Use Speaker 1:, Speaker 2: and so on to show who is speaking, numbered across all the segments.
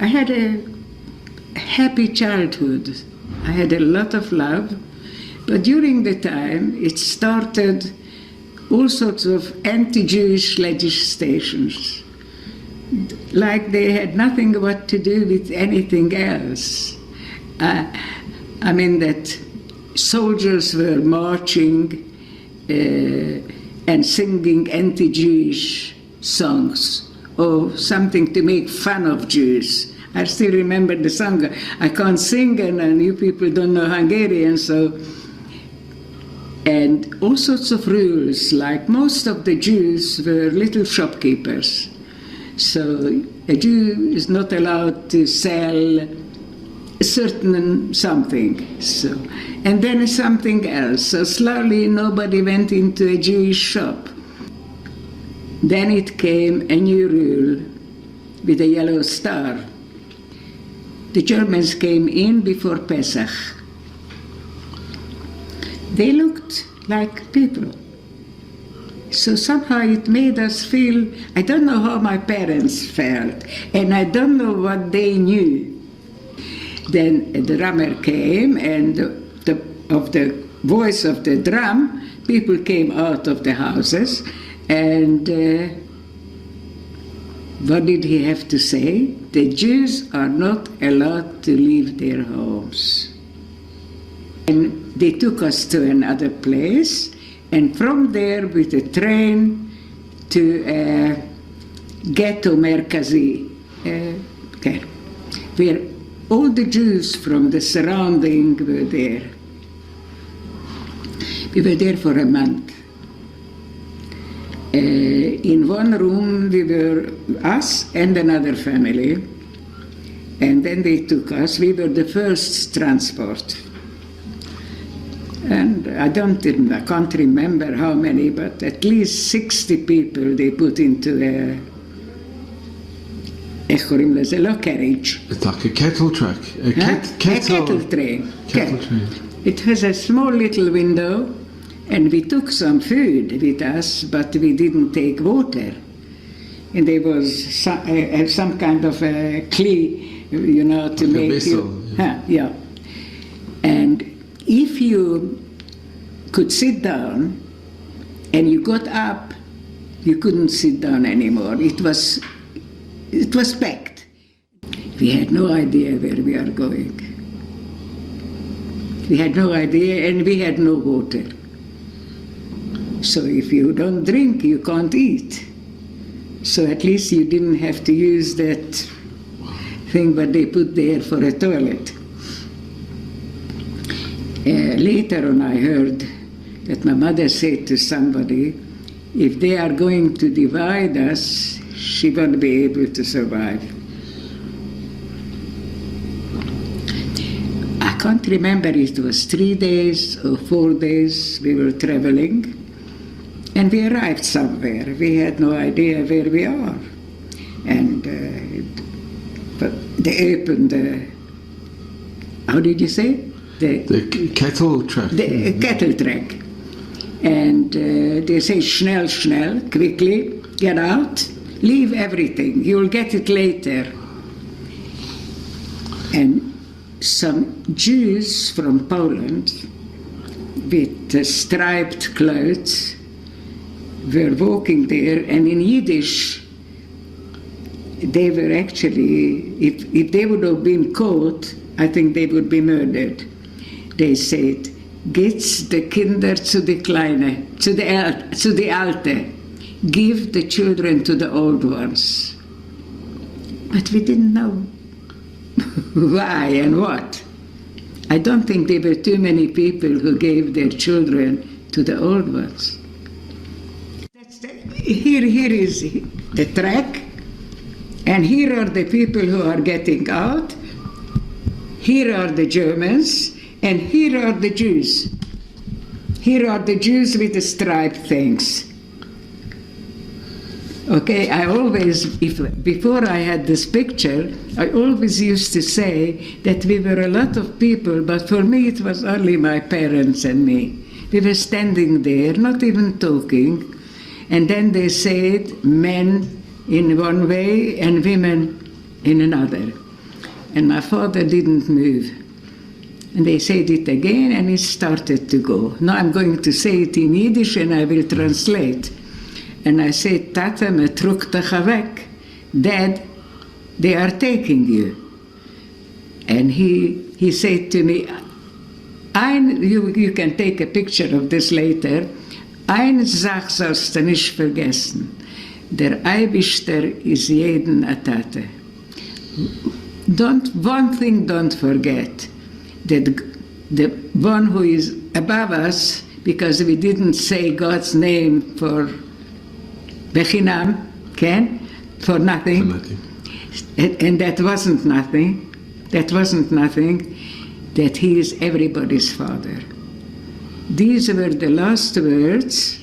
Speaker 1: I had a happy childhood. I had a lot of love, but during the time it started all sorts of anti-Jewish legislations. Like they had nothing what to do with anything else. I mean that soldiers were marching and singing anti-Jewish songs or something to make fun of Jews. I still remember the song. I can't sing and you people don't know Hungarian, so... And all sorts of rules, like most of the Jews were little shopkeepers. So a Jew is not allowed to sell a certain something. So, and then something else. So slowly nobody went into a Jewish shop. Then it came a new rule with a yellow star. The Germans came in before Pesach. They looked like people. So somehow it made us feel, I don't know how my parents felt, and I don't know what they knew. Then the drummer came, and of the voice of the drum, people came out of the houses, and what did he have to say? The Jews are not allowed to leave their homes. And they took us to another place, and from there with a train to Ghetto Merkazi, where all the Jews from the surrounding were there. We were there for a month. In one room we were us and another family, and then they took us. We were the first transport. And I can't remember how many, but at least 60 people they put into a carriage.
Speaker 2: It's like a kettle truck. A
Speaker 1: kettle train.
Speaker 2: Kettle train.
Speaker 1: It has a small little window, and we took some food with us, but we didn't take water. And there was some kind of a clay, to like make
Speaker 2: a vessel,
Speaker 1: yeah. And if you could sit down and you got up, you couldn't sit down anymore. It was packed. We had no idea where we are going. We had no idea, and we had no water. So if you don't drink, you can't eat. So at least you didn't have to use that thing what they put there for a toilet. Later on I heard that my mother said to somebody, if they are going to divide us, she won't be able to survive. I can't remember if it was 3 days or 4 days we were traveling, and we arrived somewhere. We had no idea where we are. And but they opened how did you say?
Speaker 2: The kettle truck.
Speaker 1: The kettle truck. And they say, schnell, schnell, quickly, get out, leave everything, you'll get it later. And some Jews from Poland with striped clothes were walking there, and in Yiddish, they were actually, if they would have been caught, I think they would be murdered. They said, "Geht's the Kinder zu the Kleine, zu the Alte, give the children to the old ones." But we didn't know why and what. I don't think there were too many people who gave their children to the old ones. Here is the track, and here are the people who are getting out. Here are the Germans, and here are the Jews. Here are the Jews with the striped things. Okay, I always, before I had this picture, I always used to say that we were a lot of people, but for me it was only my parents and me. We were standing there, not even talking, and then they said men in one way and women in another. And my father didn't move. And they said it again, and it started to go. Now I'm going to say it in Yiddish, and I will translate. And I said, Tata, me trok dich weg. Dad, they are taking you. And he said to me, you can take a picture of this later. Eine Sache sollst du nicht vergessen. Der Eibischter ist jeden a Tate. One thing don't forget. That the one who is above us, because we didn't say God's name for Bechinam, for nothing.
Speaker 2: For nothing.
Speaker 1: And that wasn't nothing. That wasn't nothing. That he is everybody's father. These were the last words,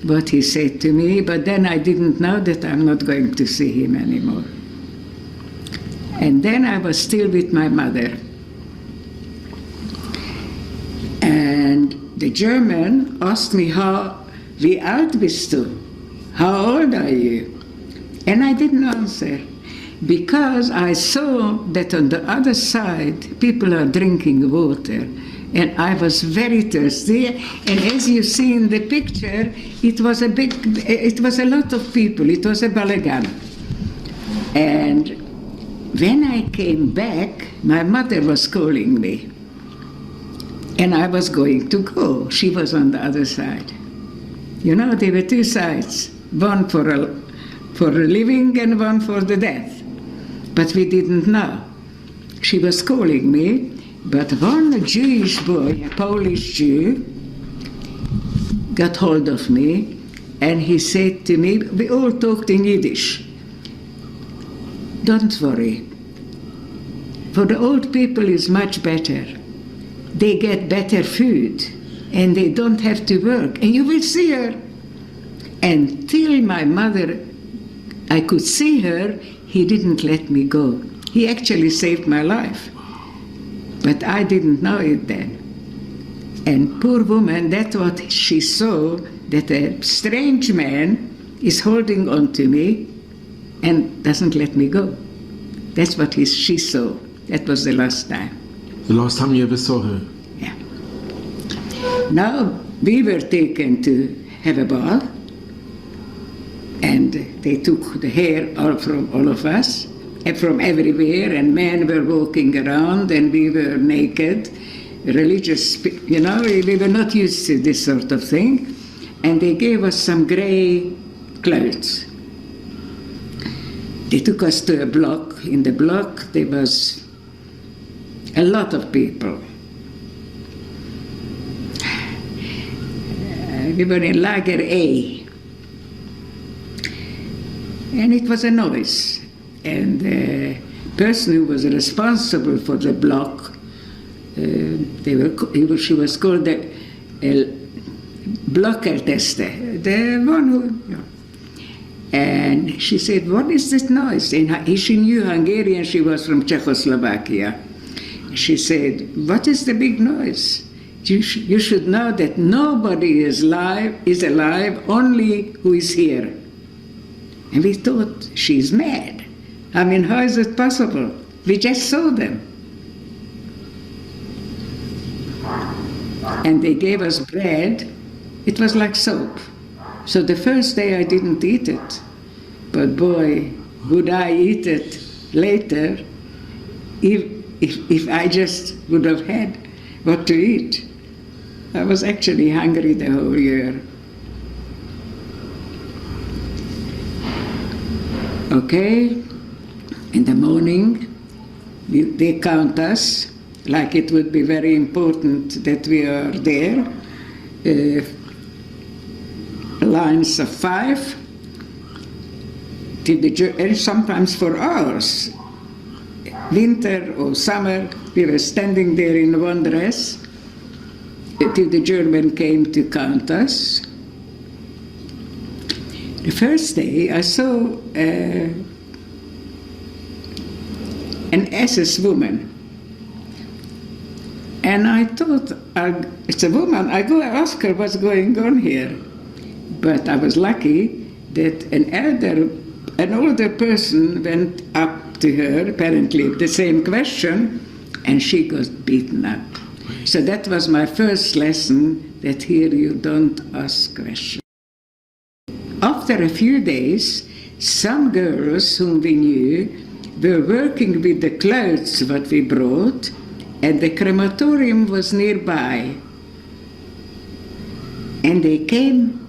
Speaker 1: what he said to me, but then I didn't know that I'm not going to see him anymore. And then I was still with my mother. And the German asked me, wie alt bist du? How old are you? And I didn't answer, because I saw that on the other side, people are drinking water. And I was very thirsty. And as you see in the picture, it was a lot of people. It was a balagan. And when I came back, my mother was calling me. And I was going to go. She was on the other side. You know, there were two sides, one for a living and one for the death. But we didn't know. She was calling me, but one Jewish boy, a Polish Jew, got hold of me, and he said to me, we all talked in Yiddish. Don't worry. For the old people it's much better. They get better food, and they don't have to work, and you will see her. Until my mother, I could see her, he didn't let me go. He actually saved my life. But I didn't know it then. And poor woman, that's what she saw, that a strange man is holding on to me and doesn't let me go. That's what she saw. That was the last time.
Speaker 2: The last time you ever saw her?
Speaker 1: Yeah. Now, we were taken to have a bath, and they took the hair from all of us, from everywhere, and men were walking around, and we were naked, religious, you know, we were not used to this sort of thing, and they gave us some gray clothes. They took us to a block. In the block, there was a lot of people. We were in Lager A. And it was a noise. And the person who was responsible for the block, she was called the Blockertester, the one who... You know. And she said, what is this noise? And she knew Hungarian, she was from Czechoslovakia. She said, what is the big noise? You should know that nobody is alive, only who is here. And we thought, she's mad. I mean, how is it possible? We just saw them. And they gave us bread. It was like soap. So the first day I didn't eat it. But boy, would I eat it later if I just would have had what to eat. I was actually hungry the whole year. Okay, in the morning, they count us, like it would be very important that we are there. Lines of 5, and sometimes for hours. Winter or summer, we were standing there in one dress till the German came to count us. The first day I saw an SS woman. And I thought, it's a woman, I go ask her what's going on here. But I was lucky that an older person went up up to her, apparently the same question, and she got beaten up. So that was my first lesson, that here you don't ask questions. After a few days, some girls whom we knew were working with the clothes what we brought, and the crematorium was nearby. And they came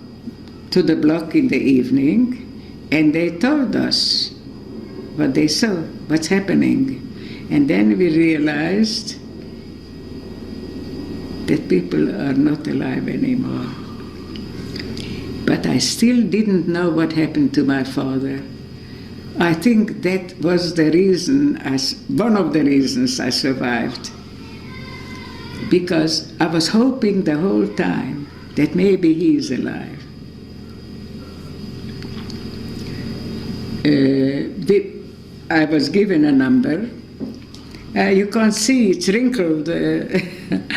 Speaker 1: to the block in the evening, and they told us what they saw, what's happening. And then we realized that people are not alive anymore. But I still didn't know what happened to my father. I think that was the reason, one of the reasons I survived. Because I was hoping the whole time that maybe he is alive. I was given a number. You can't see, it's wrinkled.
Speaker 2: Do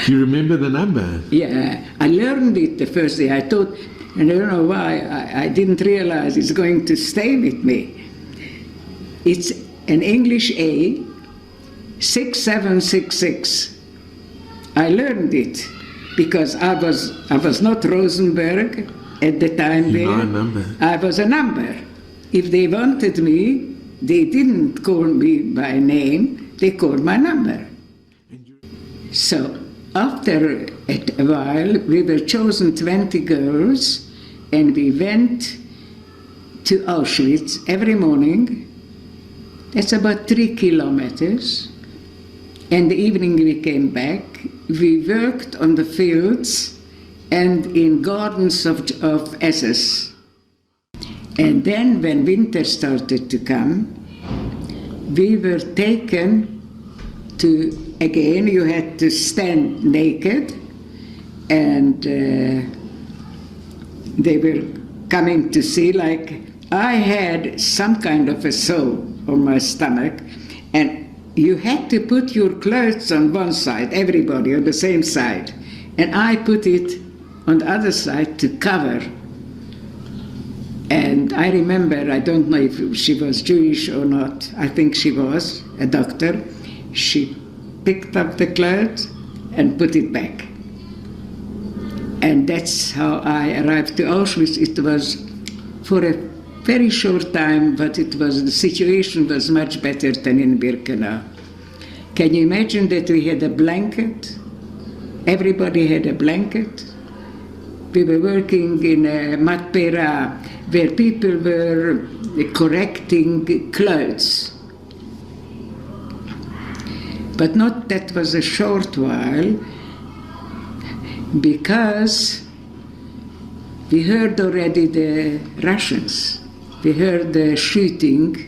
Speaker 2: you remember the number?
Speaker 1: Yeah, I learned it the first day. I thought, and I don't know why, I didn't realize it's going to stay with me. It's an English A, 6766. I learned it because I was not Rosenberg at the time there.
Speaker 2: A number.
Speaker 1: I was a number. If they wanted me, they didn't call me by name, they called my number. So after a while, we were chosen 20 girls, and we went to Auschwitz every morning. That's about 3 kilometers. And the evening we came back. We worked on the fields and in gardens of SS. And then when winter started to come, we were taken to, again, you had to stand naked, and they were coming to see, like, I had some kind of a sore on my stomach, and you had to put your clothes on one side, everybody on the same side, and I put it on the other side to cover. And I remember, I don't know if she was Jewish or not, I think she was, a doctor. She picked up the clothes and put it back. And that's how I arrived to Auschwitz. It was for a very short time, but the situation was much better than in Birkenau. Can you imagine that we had a blanket? Everybody had a blanket. We were working in a matpera where people were correcting clothes. But not that was a short while, because we heard already the Russians. We heard the shooting.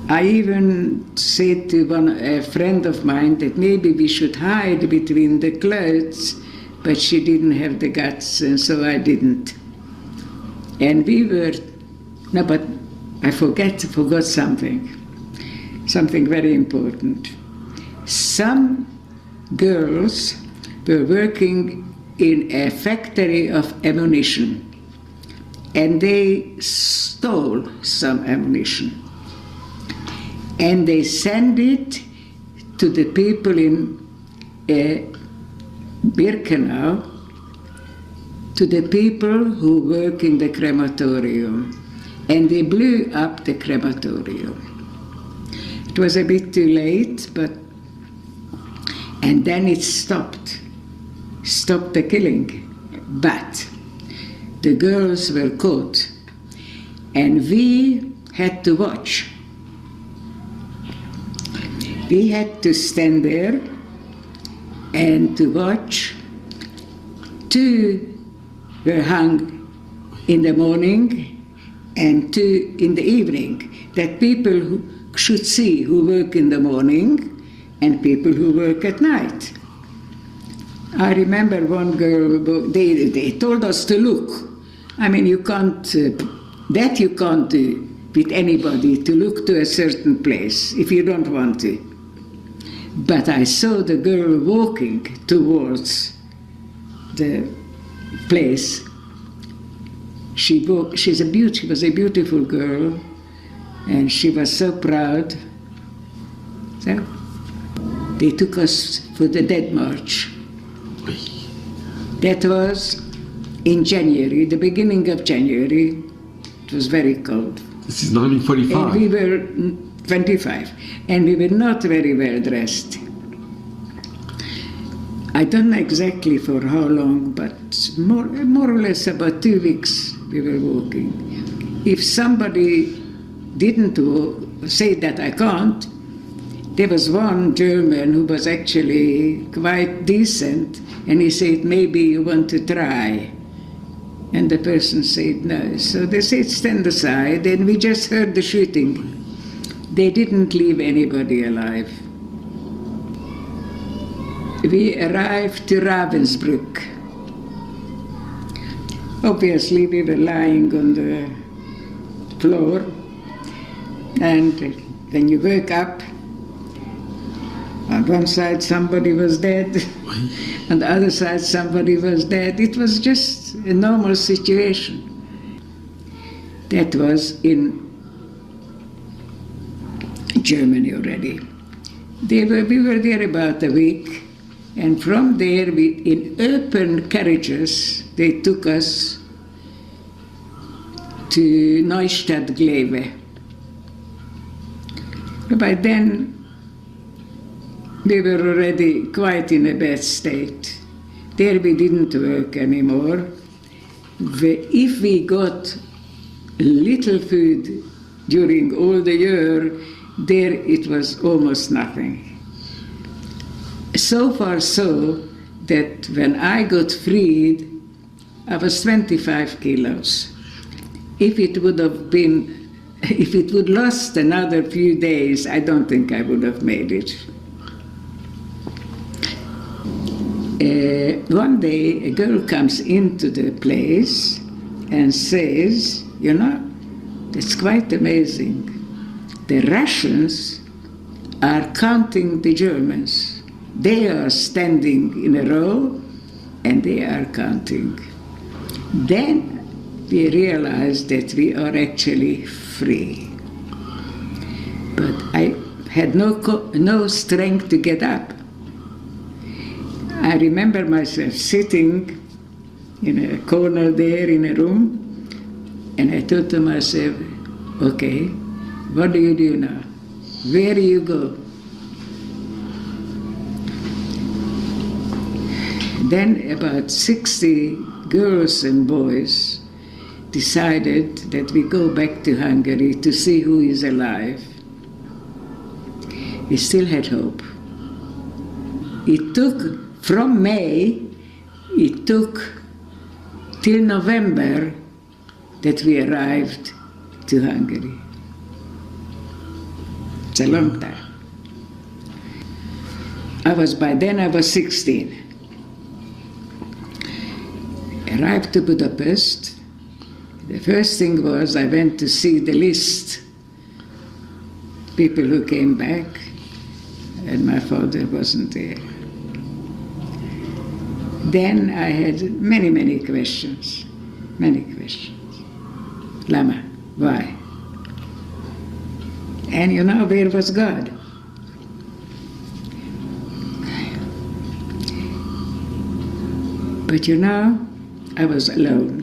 Speaker 1: I even said to a friend of mine that maybe we should hide between the clothes, but she didn't have the guts, and so I didn't. And we were, no, but I forgot something very important. Some girls were working in a factory of ammunition, and they stole some ammunition. And they sent it to the people in Birkenau, to the people who work in the crematorium. And they blew up the crematorium. It was a bit too late, and then it stopped the killing. But the girls were caught, and we had to watch. We had to stand there and to watch. 2 were hung in the morning and 2 in the evening, that people who should see who work in the morning and people who work at night. I remember one girl, they told us to look. I mean, you can't do with anybody, to look to a certain place if you don't want to. But I saw the girl walking towards the place. She was a beautiful girl, And she was so proud. So they took us for the Dead March. That was in January, the beginning of January. It was very cold.
Speaker 2: This is 1945.
Speaker 1: And we were 25, and we were not very well dressed. I don't know exactly for how long, but more or less about 2 weeks we were walking. If somebody didn't say that I can't, there was one German who was actually quite decent, and he said, maybe you want to try. And the person said no. So they said, stand aside, and we just heard the shooting. They didn't leave anybody alive. We arrived to Ravensbrück. Obviously, we were lying on the floor, and when you woke up, on one side somebody was dead, on the other side somebody was dead. It was just a normal situation. That was in Germany already. We were there about a week, and from there, in open carriages, they took us to Neustadt-Glewe. By then, we were already quite in a bad state. There we didn't work anymore. If we got little food during all the year, there it was almost nothing. So far so that when I got freed, I was 25 kilos. If it would last another few days, I don't think I would have made it. One day, a girl comes into the place and says, you know, it's quite amazing. The Russians are counting the Germans. They are standing in a row and they are counting. Then we realized that we are actually free. But I had no strength to get up. I remember myself sitting in a corner there in a room, and I thought to myself, okay, what do you do now? Where do you go? Then about 60 girls and boys decided that we go back to Hungary to see who is alive. We still had hope. It took, from May, it took till November that we arrived to Hungary. It's a long time. By then I was 16. Arrived to Budapest. The first thing was I went to see the list, people who came back, and my father wasn't there. Then I had many, many questions. Lama, why? And you know, where was God? But you know, I was alone.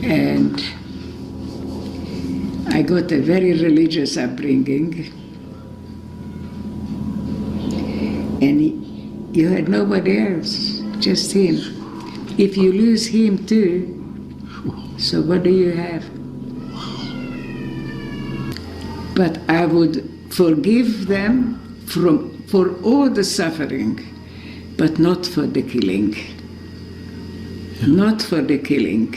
Speaker 1: And I got a very religious upbringing. And you had nobody else, just him. If you lose him too, so what do you have? But I would forgive them for all the suffering, but not for the killing. Not for the killing.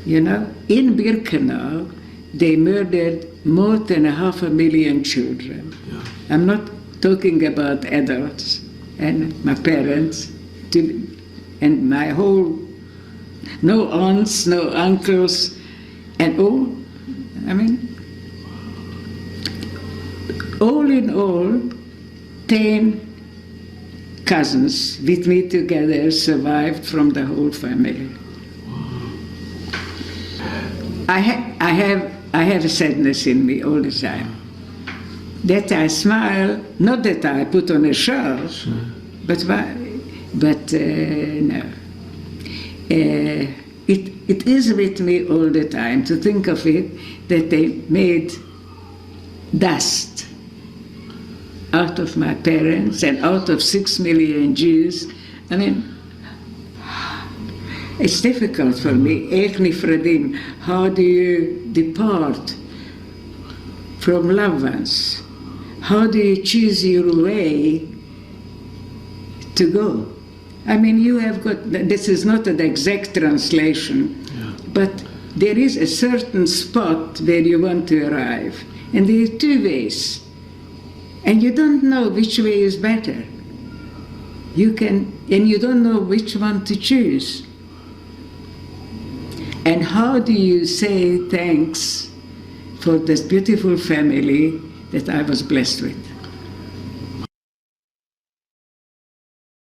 Speaker 1: You know, in Birkenau, they murdered more than 500,000 children.
Speaker 2: Yeah.
Speaker 1: I'm not talking about adults and my parents, and my whole, no aunts, no uncles, and all. I mean, all in all, 10 cousins with me together survived from the whole family. I have a sadness in me all the time. That I smile, not that I put on a show, but no. It is with me all the time to think of it, that they made dust out of my parents and out of 6 million Jews. I mean, it's difficult for me. איך נפרדים? How do you depart from loved ones? How do you choose your way to go? I mean, you have got, this is not an exact translation, but there is a certain spot where you want to arrive. And there are two ways. And you don't know which way is better. And you don't know which one to choose. And how do you say thanks for this beautiful family that I was blessed with?